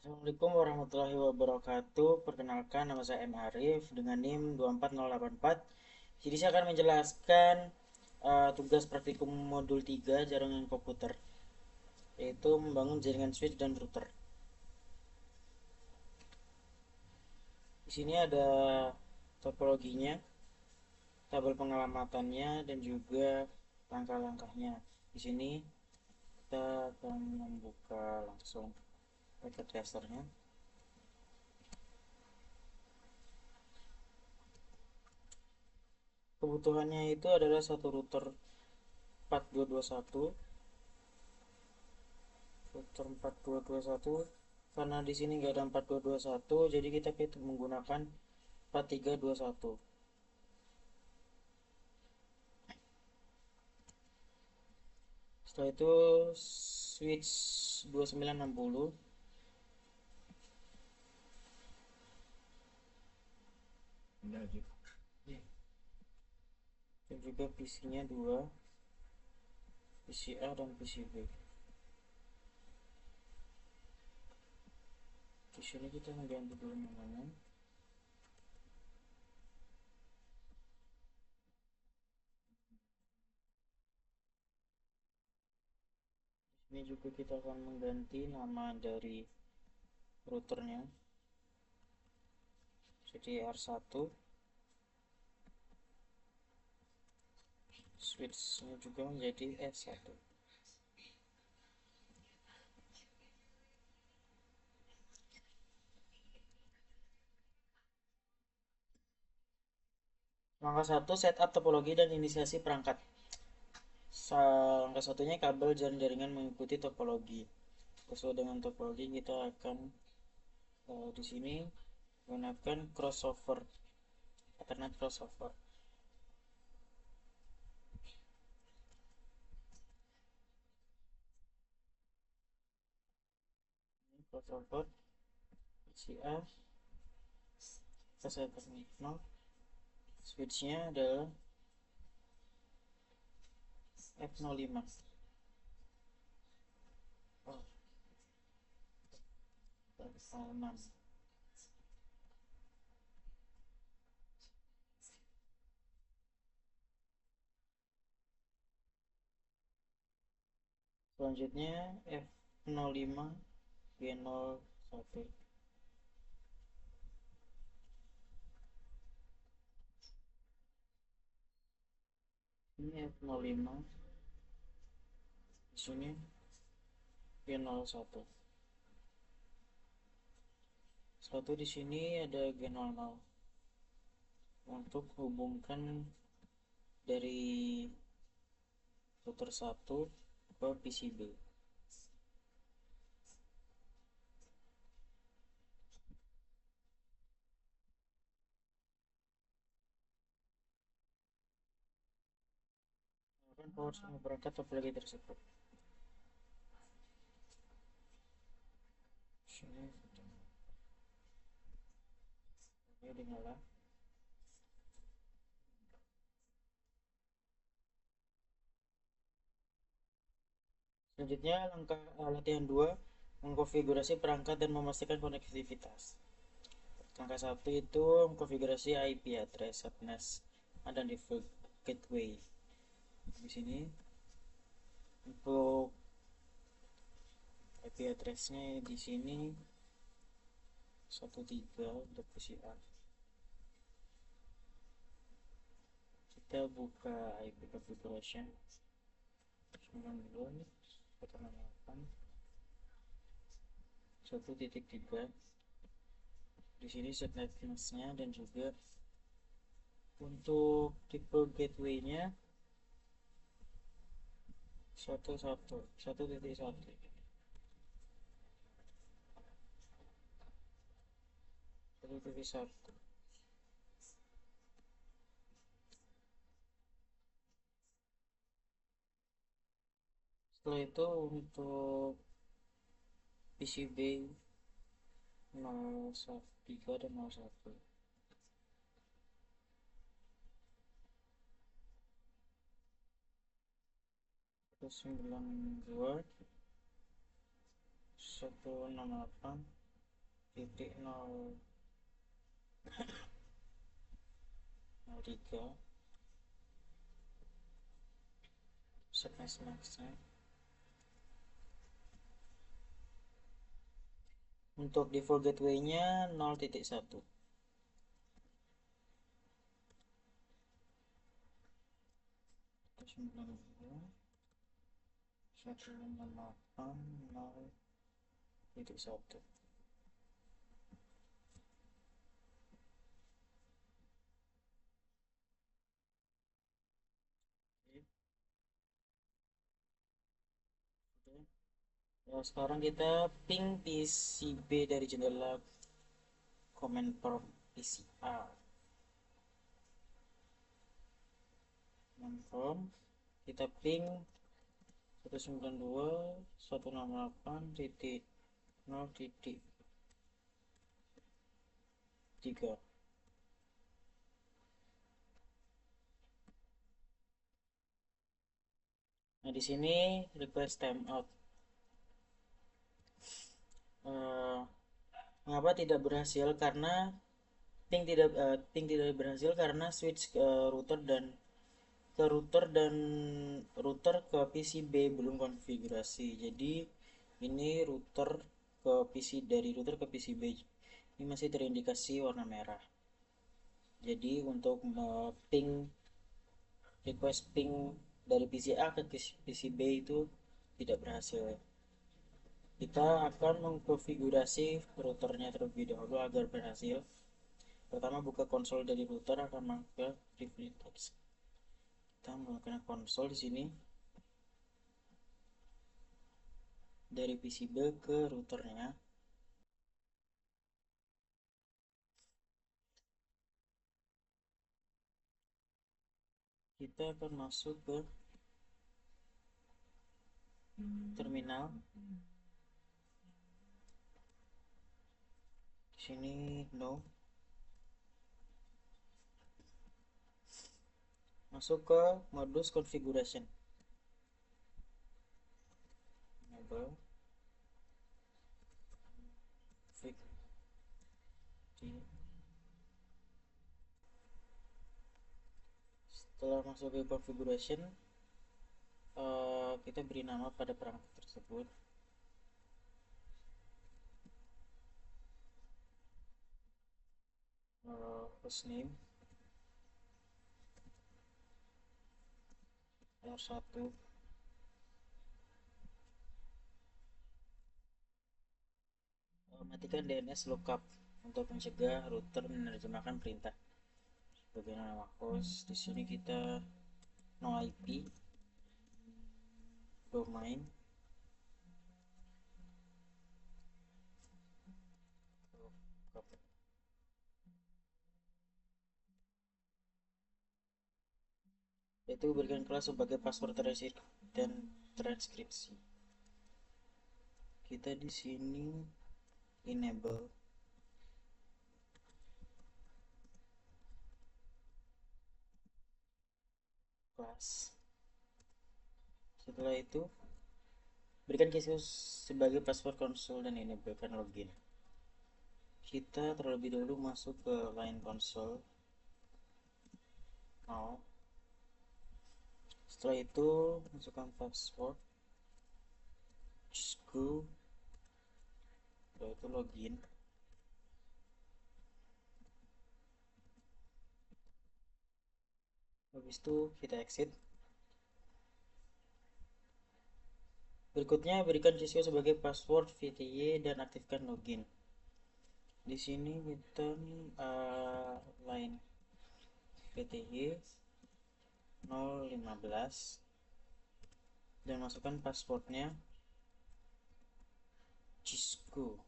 Assalamualaikum warahmatullahi wabarakatuh. Perkenalkan, nama saya M. Arif dengan NIM 24084. Jadi saya akan menjelaskan tugas praktikum modul 3 jaringan komputer, yaitu membangun jaringan switch dan router. Di sini ada topologinya, tabel pengalamannya, dan juga langkah-langkahnya. Di sini kita akan membuka langsung paket tracernya. Kebutuhannya itu adalah satu router 4221, router 4221, karena di sini nggak ada 4221, jadi kita menggunakan 4321. Setelah itu switch 2960, dan juga PC-nya dua, PC A dan PC B. Di sini kita mengganti dulu namanya. Ini juga kita akan mengganti nama dari routernya jadi R1. Switchnya juga menjadi S1. Langkah 1, setup topologi dan inisiasi perangkat. Langkah satunya kabel jaringan mengikuti topologi. Sesuai dengan topologi kita akan di sini menggunakan crossover, Ethernet crossover. Ini crossover PCA, kita set 0. Switchnya adalah F05. Oh, F06. Selanjutnya F05 G01. Ini F05, di sini G01. Satu di sini ada G00 untuk hubungkan dari router 1 ke PCB. Power sama perangkat topologi tersebut. Sini ini dinyala. Selanjutnya langkah latihan 2, mengkonfigurasi perangkat dan memastikan konektivitas. Langkah 1 itu mengkonfigurasi IP address, subnet, dan default gateway. Di sini untuk IP addressnya di sini 13 untuk PCR. Kita buka IP configuration 1.168.1.3. Di sini subnetnya dan juga untuk tipe gateway-nya 1.1. Setelah itu untuk PCB 03 dan 01. Terus 92 168 titik 003 slash maxnya. Untuk default gateway-nya 0.1. Satu lima delapan nol titik satu. Ya, sekarang kita ping PCB dari jendela command prompt PCR. Command prompt kita ping 192.0.3. Nah, di sini request timeout. Mengapa tidak berhasil? Karena ping tidak berhasil karena switch ke router ke PCB belum konfigurasi. Jadi ini router ke PCB ini masih terindikasi warna merah. Jadi untuk ping request ping dari PCA ke PCB itu tidak berhasil. Kita akan mengkonfigurasi routernya terlebih dahulu agar berhasil. Pertama buka konsol dari router, akan ke privilege. Kita menggunakan konsol di sini dari PCB ke routernya. Kita akan masuk ke terminal. Di sini no. Masuk ke modus configuration. Enable. Setelah masuk ke configuration, kita beri nama pada perangkat tersebut. Hostname R1. Matikan DNS lookup untuk mencegah router menerjemahkan perintah. Sebagai nama host, di sini kita no IP, domain, yaitu berikan kelas sebagai password dan transkripsi. Kita di sini enable kelas. Setelah itu berikan khusus sebagai password konsol dan enablekan login. Kita terlebih dahulu masuk ke line console. Setelah itu masukkan password, go, setelah itu login. Habis itu kita exit. Berikutnya berikan siswa sebagai password VTY dan aktifkan login. Di sini kita line VTY 015 dan masukkan passwordnya Cisco.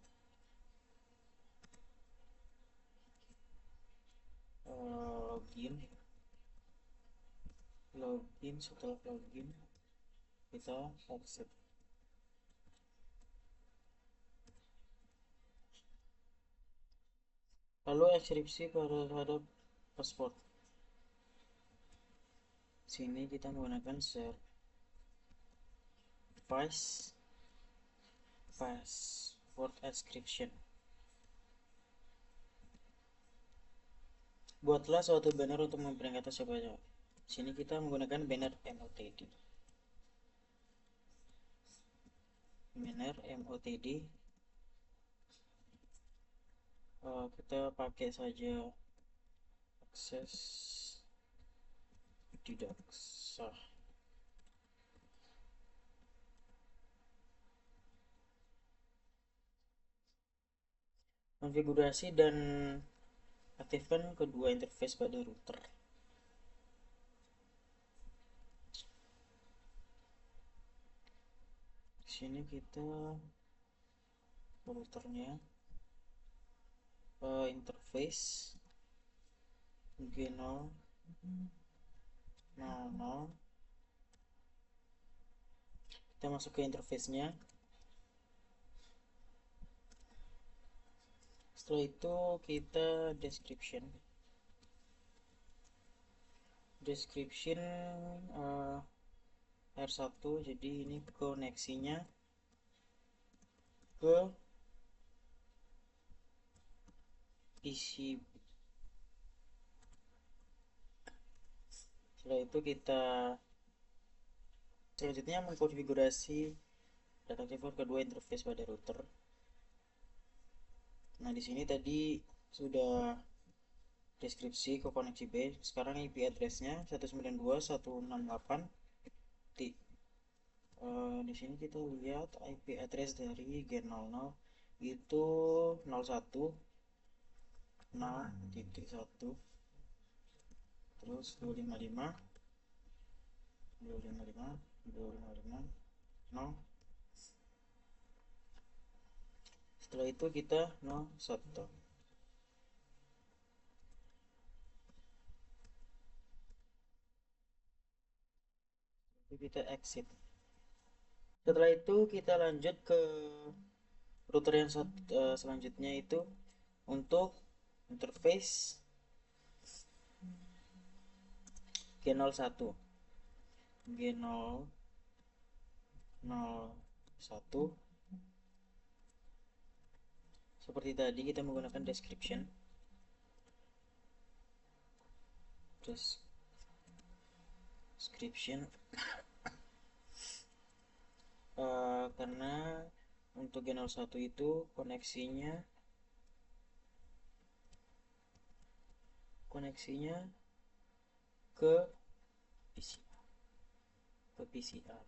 Login. Setelah login kita exit. Lalu ekskripsi terhadap password. Sini kita menggunakan password encryption. Buatlah suatu banner untuk memperingati siapa saja. Sini kita menggunakan banner MOTD. Banner MOTD. Kita pakai saja akses tidak sah. Konfigurasi dan aktifkan kedua interface pada router. Di sini kita routernya interface G0 00. Kita masuk ke interface-nya. Setelah itu kita description R1, jadi ini koneksinya ke PC. Setelah itu kita selanjutnya mengkonfigurasi data transfer kedua interface pada router. Nah, di sini tadi sudah deskripsi ke koneksi B. Sekarang IP address-nya 192.168. Di sini kita lihat IP address dari G00 itu 01 0.1 terus 255 255 255 0. Setelah itu kita 01. Kita exit. Setelah itu kita lanjut ke router yang selanjutnya, itu untuk interface G01 G001. Seperti tadi kita menggunakan description karena untuk G01 itu koneksinya ke PCR.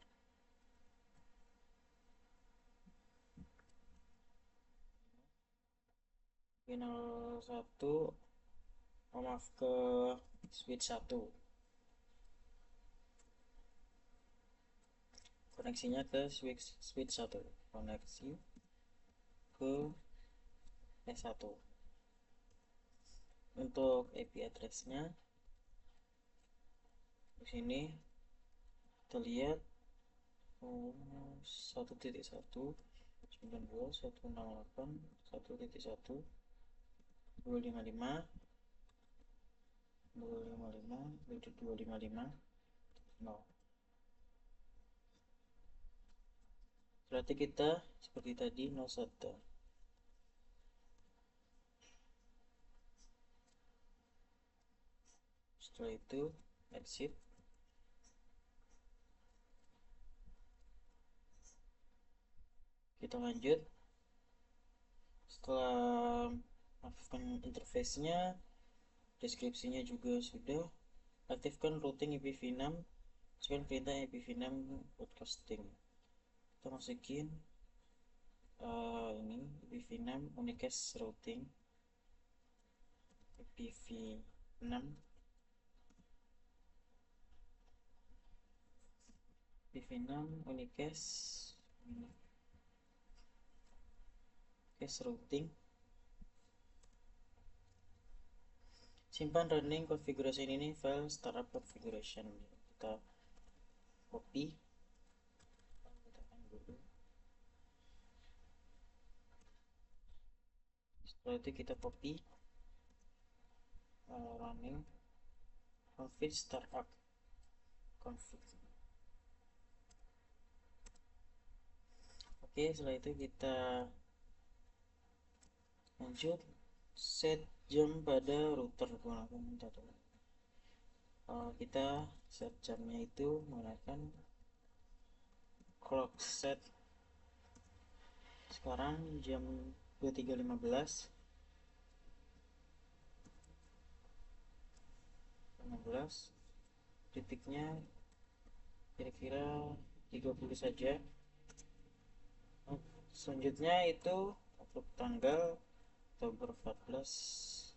G01, maaf, ke switch 1. Koneksinya ke switch 1. Koneksi ke S1. Untuk IP address-nya di sini kita lihat 1.1.92.168.1.1 255 255 0. Berarti kita seperti tadi 01. Setelah itu exit. Kita lanjut. Setelah aktifkan interface-nya, deskripsinya juga sudah. Aktifkan routing IPv6. Sekarang perintah IPv6 broadcasting. Kita masukin ini IPv6 unicast routing IPv6 unicast routing. Simpan running configuration ini file startup configuration. Kita copy. Setelah itu kita copy running config startup config. Oke, setelah itu kita lanjut set jam pada router menggunakan minta tolong. Kita set jamnya itu menggunakan clock set. Sekarang jam 23.15, titiknya kira-kira 30 saja. Selanjutnya itu untuk tanggal Oktober 14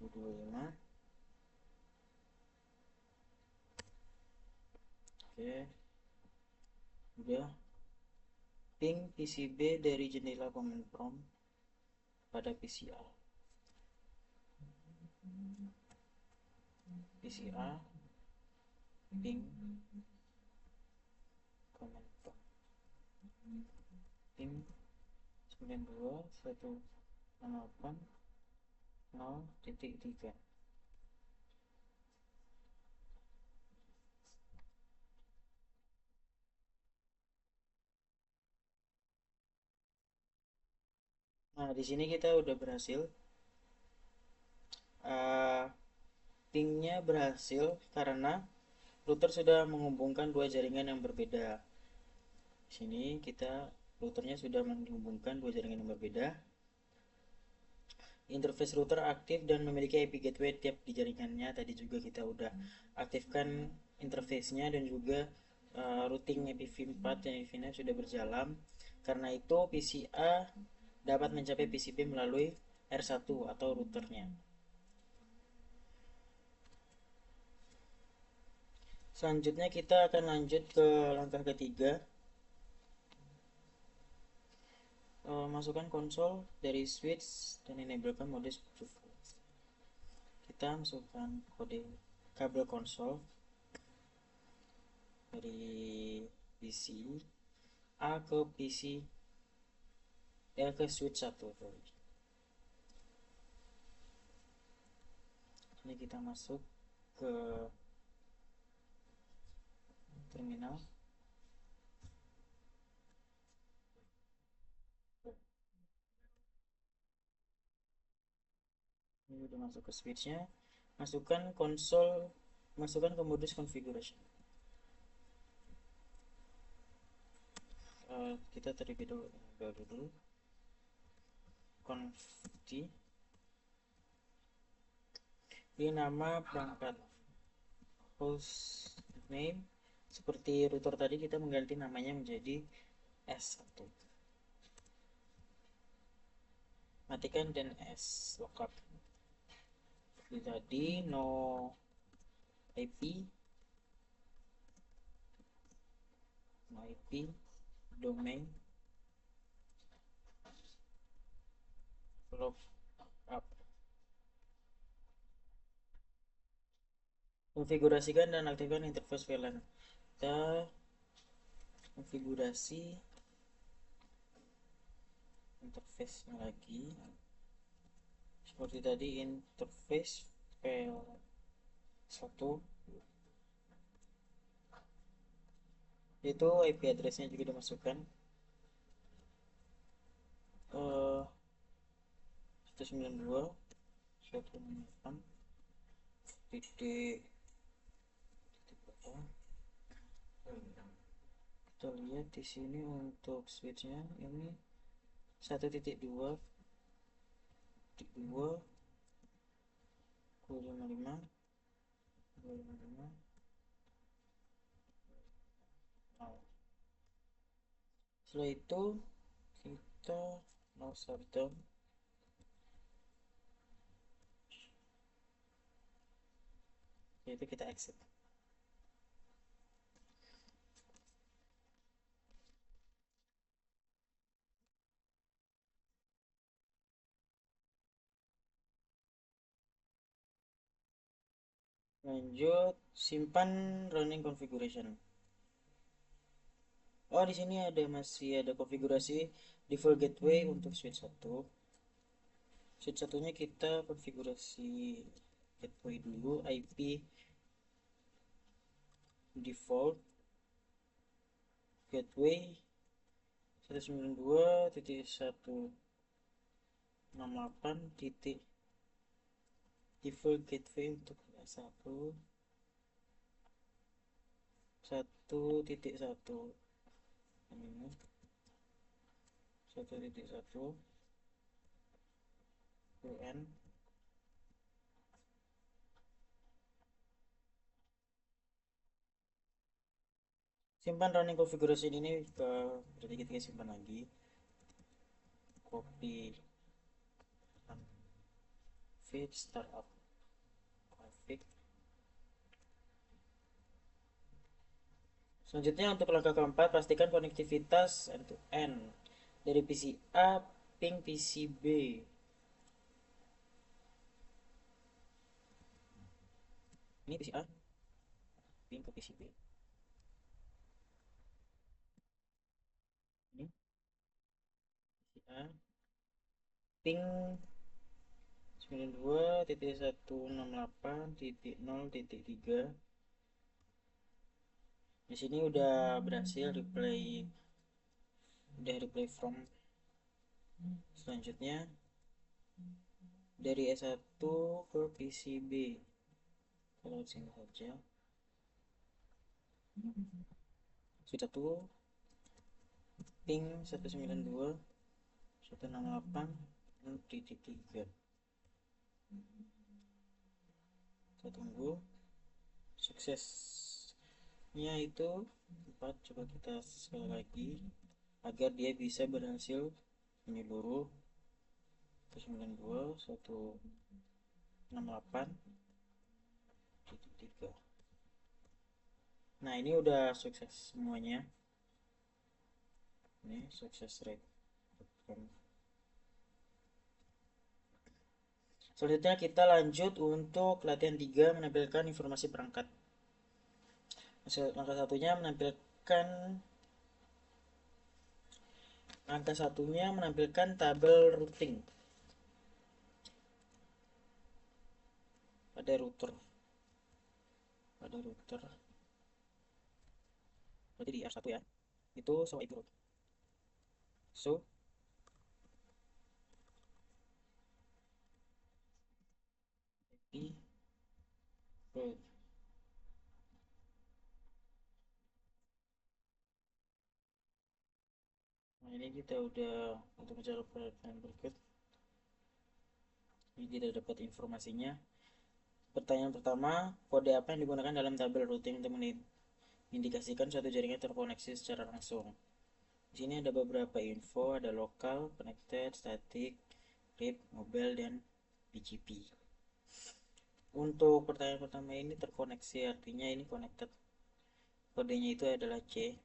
2025. Oke, udah. Ping PCB dari jendela command prompt pada PCA. PCA ping command prompt ping 92.168.0.3. Nah, di sini kita udah berhasil. Pingnya berhasil karena router sudah menghubungkan dua jaringan yang berbeda. Di sini routernya sudah menghubungkan dua jaringan yang berbeda. Interface router aktif dan memiliki IP gateway tiap di jaringannya. Tadi juga kita udah aktifkan interface-nya dan juga routing IPv4 dan IPv6 sudah berjalan. Karena itu PCA dapat mencapai PCB melalui R1 atau routernya. Selanjutnya kita akan lanjut ke langkah ketiga. Masukkan konsol dari switch dan enablekan mode Bluetooth. Kita masukkan kode kabel konsol dari PC A ke ke switch 1. Ini kita masuk ke terminal. Ini udah masuk ke switchnya. Masukkan ke modus configuration. Kita terlebih dulu conf ini nama perangkat host name. Seperti router tadi, kita mengganti namanya menjadi S1. Matikan dan S lookup. Seperti tadi, no IP domain lookup. Konfigurasikan dan aktifkan interface VLAN. Kita konfigurasi interface-nya lagi. Seperti tadi, interface VL1 itu IP address-nya juga dimasukkan. 192.168 titik kita lihat di sini untuk switchnya ini 1.2.2 255 255. Setelah itu kita mau shutdown. Yaitu kita exit. Lanjut, simpan running configuration. Oh, di sini masih ada konfigurasi default gateway untuk switch 1. Switch satunya kita konfigurasi gateway dulu, IP default gateway 192.168.0.3. default gateway untuk S1 1.1 ini 1.1 UN. Simpan running configuration ini ke, berarti kita simpan lagi, copy config startup config. Selanjutnya untuk langkah keempat, pastikan konektivitas end to end dari PC A ping PC B. Ini PC A ping ke PC B. Ini PC A ping 92.168.0.3. Di sini udah berhasil replay from. Selanjutnya dari S1 ke PCB, kalau sini saja sudah tuh ping 192.168.3. Kita tunggu suksesnya itu 4. Coba kita sekali lagi agar dia bisa berhasil menyeluruh 192.168.3. Nah, ini udah sukses semuanya. Ini sukses rate. Selanjutnya kita lanjut untuk latihan 3, menampilkan informasi perangkat. Langkah satunya menampilkan tabel routing pada router. Berarti di R1 ya. Itu show IP route. So IP route. Nah, ini kita udah untuk mencari pertanyaan berikut. Ini kita dapat informasinya. Pertanyaan pertama, kode apa yang digunakan dalam tabel routing untuk mengindikasikan suatu jaringan terkoneksi secara langsung? Di sini ada beberapa info, ada lokal, connected, static, RIP, mobile, dan BGP. Untuk pertanyaan pertama ini terkoneksi, artinya ini connected. Kodenya itu adalah C.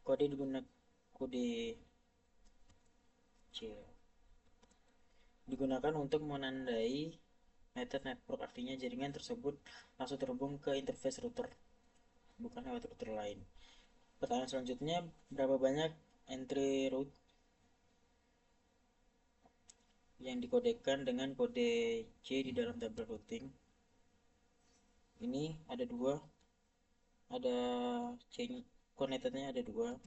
Kode C digunakan untuk menandai method network, artinya jaringan tersebut langsung terhubung ke interface router, bukan lewat router lain. Pertanyaan selanjutnya, berapa banyak entry route yang dikodekan dengan kode C di dalam tabel routing? Ini ada dua, ada C connectednya ada dua,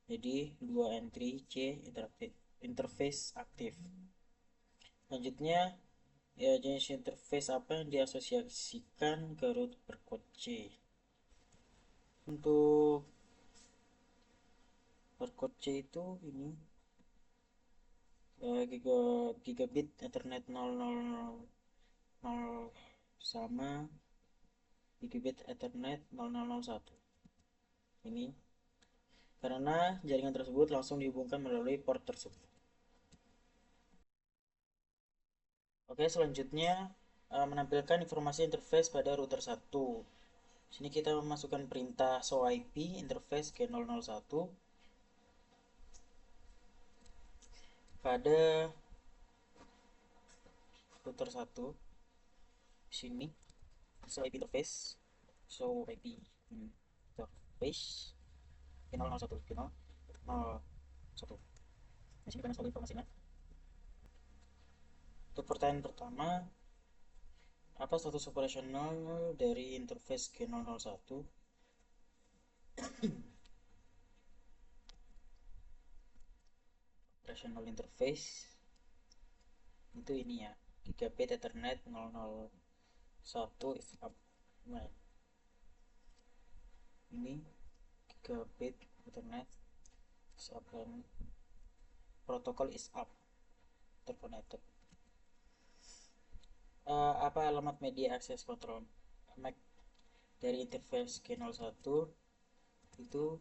jadi dua entry C interface aktif. Selanjutnya, ya, jenis interface apa yang diasosiasikan ke root barcode C? Untuk barcode C itu ini gigabit Ethernet 000 sama gigabit Ethernet 0001. Ini karena jaringan tersebut langsung dihubungkan melalui port tersebut. Oke, selanjutnya menampilkan informasi interface pada router 1. Sini kita memasukkan perintah show IP interface ke 001 pada router 1. Sini show IP interface ke 001 ke 001. Di sini kita masuk informasinya. Untuk pertanyaan pertama, apa status operasional dari interface G001? Operational interface itu ini ya, gigabit Ethernet 001 is up. Nah, ini gigabit Ethernet is up dan protokol is up, terconnected. Apa alamat media access control MAC dari interface G01 itu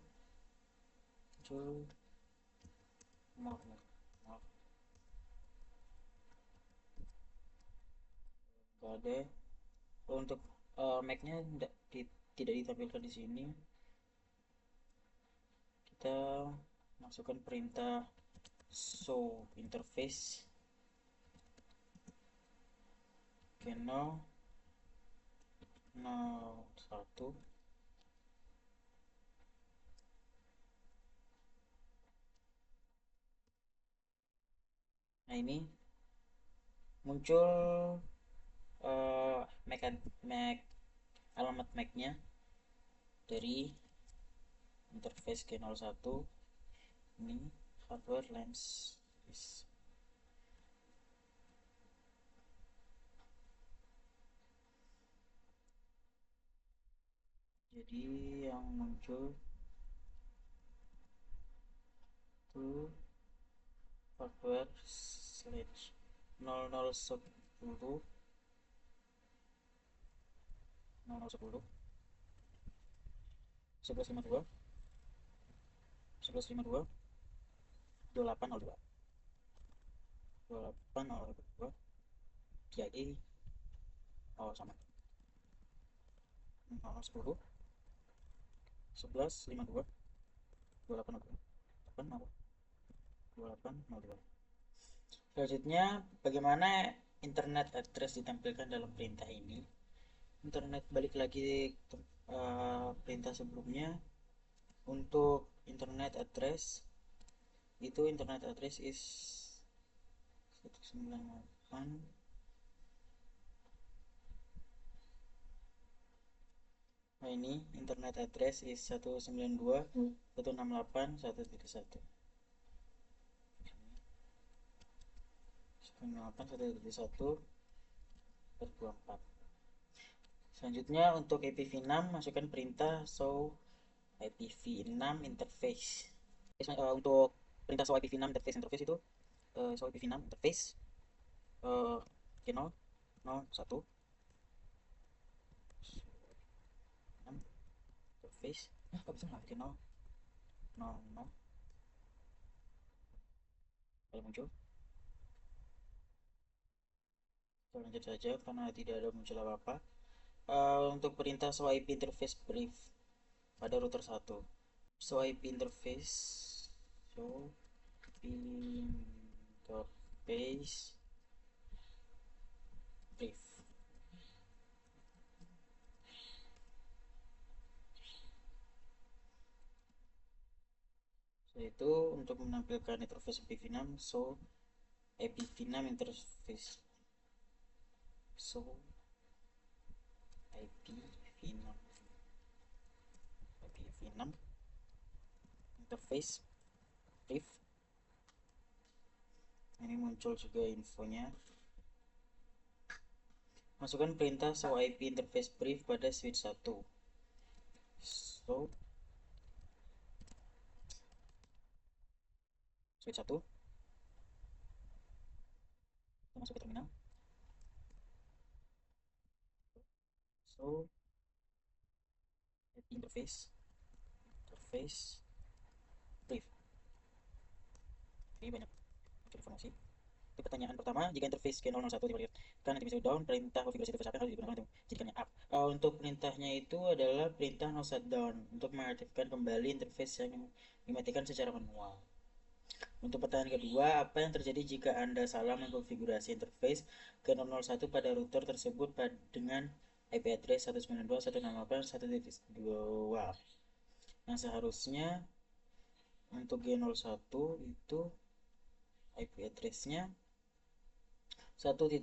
muncul nggak ada. Untuk MAC-nya tidak ditampilkan di sini. Kita masukkan perintah show interface G01. Nah, ini muncul MAC, alamat MAC-nya dari interface G01. Ini hardware lens. Jadi yang muncul itu hardware slash 0010 1152 1152 2802 2802 PIE. Oh, sama 0010 1152 2802 2802. Selanjutnya, bagaimana internet address ditampilkan dalam perintah ini? Internet, balik lagi ke perintah sebelumnya. Untuk internet address itu internet address is 198. Nah, ini internet address is 192.168.1.1 168.1.1/24. Selanjutnya, untuk IPv6 masukkan perintah show IPv6 interface. Untuk perintah show IPv6 interface itu show IPv6 interface G001 interface. Kok bisa nggak G000 kalau muncul? Kita lanjut saja karena tidak ada muncul apa-apa. Untuk perintah show IP interface brief pada router 1. Show IP interface brief. Yaitu untuk menampilkan interface IPv6 show IPv6 interface show IPv6 interface brief. Ini muncul juga infonya. Masukkan perintah show IP interface brief pada switch 1. So switch 1. Kita masuk ke terminal. So IP interface brief. Ini banyak informasi. Untuk pertanyaan pertama, jika interface G001 diperlihatkan nanti bisa down, perintah konfigurasi interface apa yang harus digunakan untuk jadikannya up. Untuk perintahnya itu adalah perintah no shutdown untuk mengaktifkan kembali interface yang dimatikan secara manual. Untuk pertanyaan kedua, apa yang terjadi jika Anda salah mengkonfigurasi interface G001 pada router tersebut dengan IP address 192.168.1.2? Nah, seharusnya untuk G01 itu IP address-nya 1.1.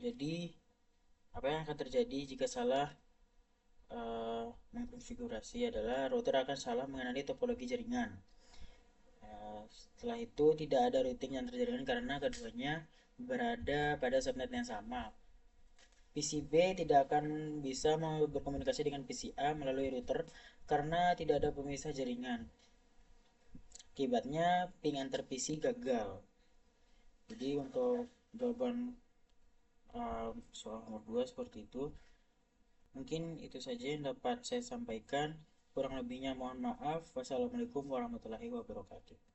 Jadi apa yang akan terjadi jika salah mengkonfigurasi adalah router akan salah mengenali topologi jaringan. Setelah itu tidak ada routing yang terjadi karena keduanya berada pada subnet yang sama. PCB tidak akan bisa berkomunikasi dengan PCA melalui router karena tidak ada pemisah jaringan. Akibatnya ping antar PC gagal. Jadi untuk jawaban soal nomor 2 seperti itu. Mungkin itu saja yang dapat saya sampaikan. Kurang lebihnya mohon maaf. Wassalamualaikum warahmatullahi wabarakatuh.